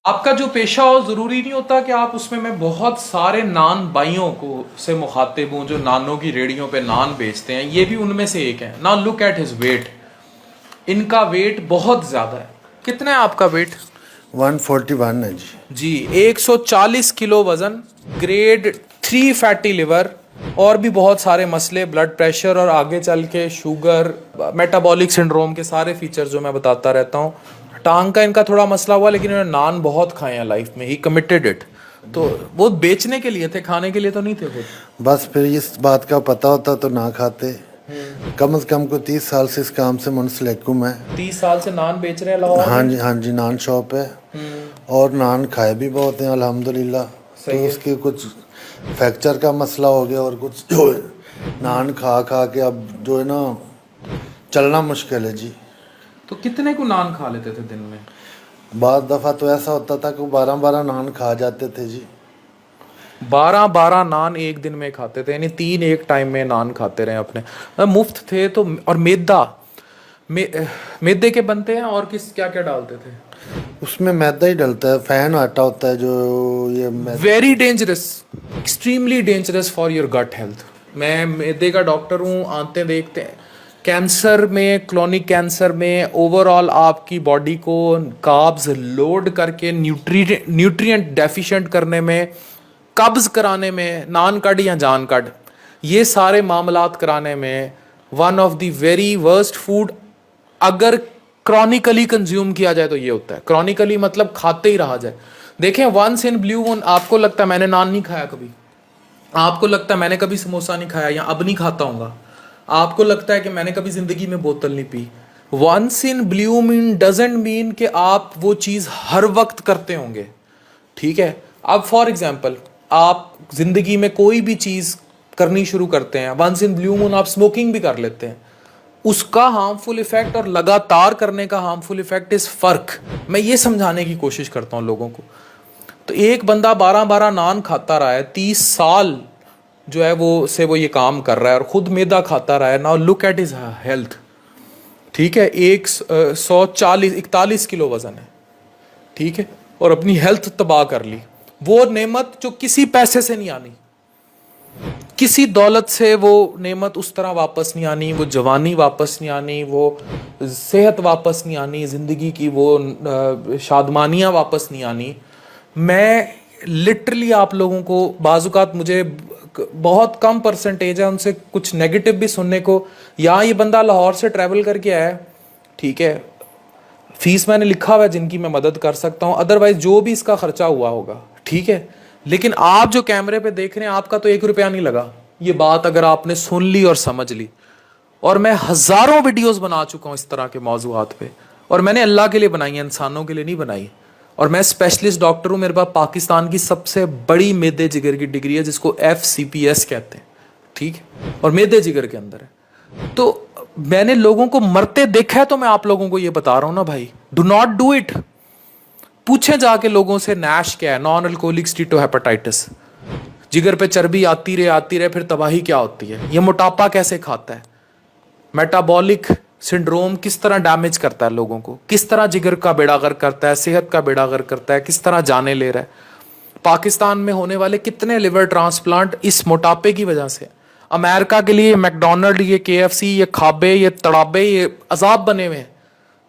आपका जो पेशा हो जरूरी नहीं होता कि आप उसमें मैं बहुत सारे नान भाइयों को से मुखातिब हूँ जो नानों की रेडियों पे नान बेचते हैं, ये भी उनमें से एक है ना। लुक एट हिज वेट, इनका वेट बहुत ज्यादा है। कितना है आपका वेट? 141 है जी। जी 140 किलो वजन, ग्रेड 3 फैटी लिवर, और भी बहुत सारे मसले, ब्लड प्रेशर और आगे चल के शुगर, मेटाबॉलिक सिंड्रोम के सारे फीचर जो मैं बताता रहता हूँ। टांग का इनका थोड़ा मसला हुआ, लेकिन इन्होंने नान बहुत खाए हैं लाइफ में, ही कमिटेड इट। तो वो बेचने के लिए थे, खाने के लिए तो नहीं थे खुद। बस फिर इस बात का पता होता तो ना खाते। कम से कम को 30 साल से इस काम से मुंसलिक हूँ मैं। 30 साल से नान बेच रहे हैं लाहौर हाँ में? जी, हाँ जी, नान शॉप है। और नान खाए भी बहुत हैं अल्हम्दुलिल्लाह। सही तो है। उसकी कुछ फ्रैक्चर का मसला हो गया और कुछ जो है नान खा खा के अब जो है ना चलना मुश्किल है जी। तो कितने को नान खा लेते थे दिन में? बाद दफ़ा तो ऐसा होता था कि 12-12 नान खा जाते थे जी। 12-12 नान एक दिन में खाते थे, यानी 3 एक टाइम में नान खाते रहे अपने। मुफ्त थे तो। और मैदा, मैदे के बनते हैं और किस क्या क्या डालते थे? उसमें मैदा ही डलता है, फैन आटा होता है जो ये very dangerous, extremely dangerous for your gut health. मैं मैदे का डॉक्टर हूँ, आते देखते हैं कैंसर में, क्रोनिक कैंसर में, ओवरऑल आपकी बॉडी को कार्ब्स लोड करके न्यूट्रिएंट डेफिशिएंट करने में, कब्ज कराने में, नान कट या जान कट, ये सारे मामलात कराने में one of the very worst food अगर क्रॉनिकली कंज्यूम किया जाए तो ये होता है। क्रॉनिकली मतलब खाते ही रहा जाए। देखें, वंस इन ब्लू मून आपको लगता है मैंने नान नहीं खाया कभी, आपको लगता है मैंने कभी समोसा नहीं खाया या अब नहीं खाता हूँगा, आपको लगता है कि मैंने कभी जिंदगी में बोतल नहीं पी, once in blue moon doesn't mean कि आप वो चीज़ हर वक्त करते होंगे। ठीक है, अब फॉर एग्जाम्पल आप जिंदगी में कोई भी चीज़ करनी शुरू करते हैं, वंस इन ब्लू मून आप स्मोकिंग भी कर लेते हैं, उसका हार्मफुल इफेक्ट और लगातार करने का हार्मफुल इफेक्ट इस फर्क। मैं ये समझाने की कोशिश करता हूँ लोगों को। तो एक बंदा 12-12 नान खाता रहा है, 30 साल जो है वो ये काम कर रहा है और खुद मैदा खाता रहा है। Now look at his health. ठीक है, 141 किलो वजन है। ठीक है, और अपनी हेल्थ तबाह कर ली। वो नेमत जो किसी पैसे से नहीं आनी, किसी दौलत से वो नेमत उस तरह वापस नहीं आनी, वो जवानी वापस नहीं आनी, वो सेहत वापस नहीं आनी, ज़िंदगी की वो शादमानियाँ वापस नहीं आनी। मैं लिटरली आप लोगों को बाज़ुकात, मुझे बहुत कम परसेंटेज है उनसे कुछ नेगेटिव भी सुनने को। यहाँ ये बंदा लाहौर से ट्रैवल करके आया है, ठीक है, फीस मैंने लिखा हुआ है जिनकी मैं मदद कर सकता हूँ, अदरवाइज जो भी इसका खर्चा हुआ होगा, ठीक है। लेकिन आप जो कैमरे पे देख रहे हैं, आपका तो 1 रुपया नहीं लगा। ये बात अगर आपने सुन ली और समझ ली, और मैं हजारों वीडियोस बना चुका हूँ इस तरह के मौजूआत पे, और मैंने अल्लाह के लिए बनाई है, इंसानों के लिए नहीं बनाई। और मैं स्पेशलिस्ट डॉक्टर हूँ, मेरे पास पाकिस्तान की सबसे बड़ी मेदे जिगर की डिग्री है जिसको FCPS कहते हैं, ठीक है, और मेदे जिगर के अंदर है। तो मैंने लोगों को मरते देखा है, तो मैं आप लोगों को ये बता रहा हूं ना भाई, डू नॉट डू इट। पूछे जाके लोगों से नैश क्या है, नॉन अल्कोहलिक स्टीटोहेपेटाइटिस, जिगर पे चर्बी आती रहे फिर तबाही क्या होती है, ये मोटापा कैसे खाता है, मेटाबॉलिक सिंड्रोम किस तरह डैमेज करता है लोगों को, किस तरह जिगर का बेड़ागर करता है, सेहत का बेड़ागर करता है, किस तरह जाने ले रहा है। पाकिस्तान में होने वाले कितने लिवर ट्रांसप्लांट इस मोटापे की वजह से। अमेरिका के लिए मैकडोनल्ड, ये KFC, ये खाबे, ये तड़ाबे, ये अजाब बने हुए हैं।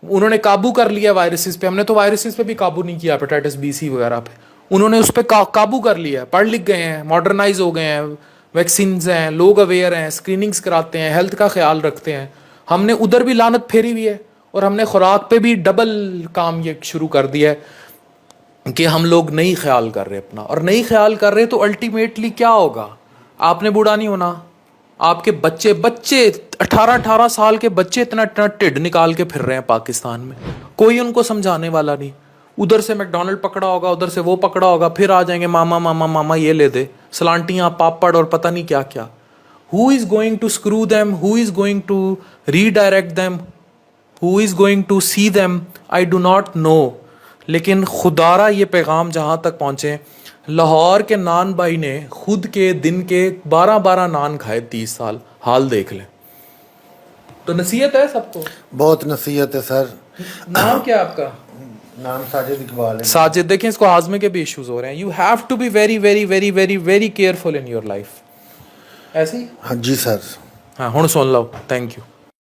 उन्होंने काबू कर लिया वायरसेस पे, हमने तो वायरसेस पे भी काबू नहीं किया, हेपेटाइटिस B, C वगैरह पे। उन्होंने उस पर काबू कर लिया, पढ़ लिख गए हैं, मॉडर्नाइज हो गए हैं, वैक्सीन हैं, लोग अवेयर हैं, स्क्रीनिंग्स कराते हैं, हेल्थ का ख्याल रखते हैं। हमने उधर भी लानत फेरी हुई है, और हमने खुराक पे भी डबल काम ये शुरू कर दिया है कि हम लोग नहीं ख्याल कर रहे अपना, और नहीं ख्याल कर रहे तो अल्टीमेटली क्या होगा, आपने बूढ़ा नहीं होना, आपके बच्चे 18-18 साल के बच्चे इतना इतना टिड निकाल के फिर रहे हैं पाकिस्तान में, कोई उनको समझाने वाला नहीं। उधर से मैकडोनल्ड पकड़ा होगा, उधर से वो पकड़ा होगा, फिर आ जाएंगे मामा मामा मामा ये ले दे, सलांटियाँ, पापड़ और पता नहीं क्या क्या। Who is going to screw them, who is going to redirect them, who is going to see them, I do not know. लेकिन खुदारा ये पैगाम जहाँ तक पहुँचे, लाहौर के नान भाई ने खुद के दिन के 12-12 नान खाए 30 साल, हाल देख लें। तो नसीहत है सबको, बहुत नसीहत है सर। नाम क्या आपका? नाम साजिद इकबाल है। साजिद, देखें इसको हाजमे के भी इश्यूज हो रहे हैं। You have to be very very very very very careful in your life. ऐसे ही हाँ जी सर। हाँ, हुण सुन लो। Thank you.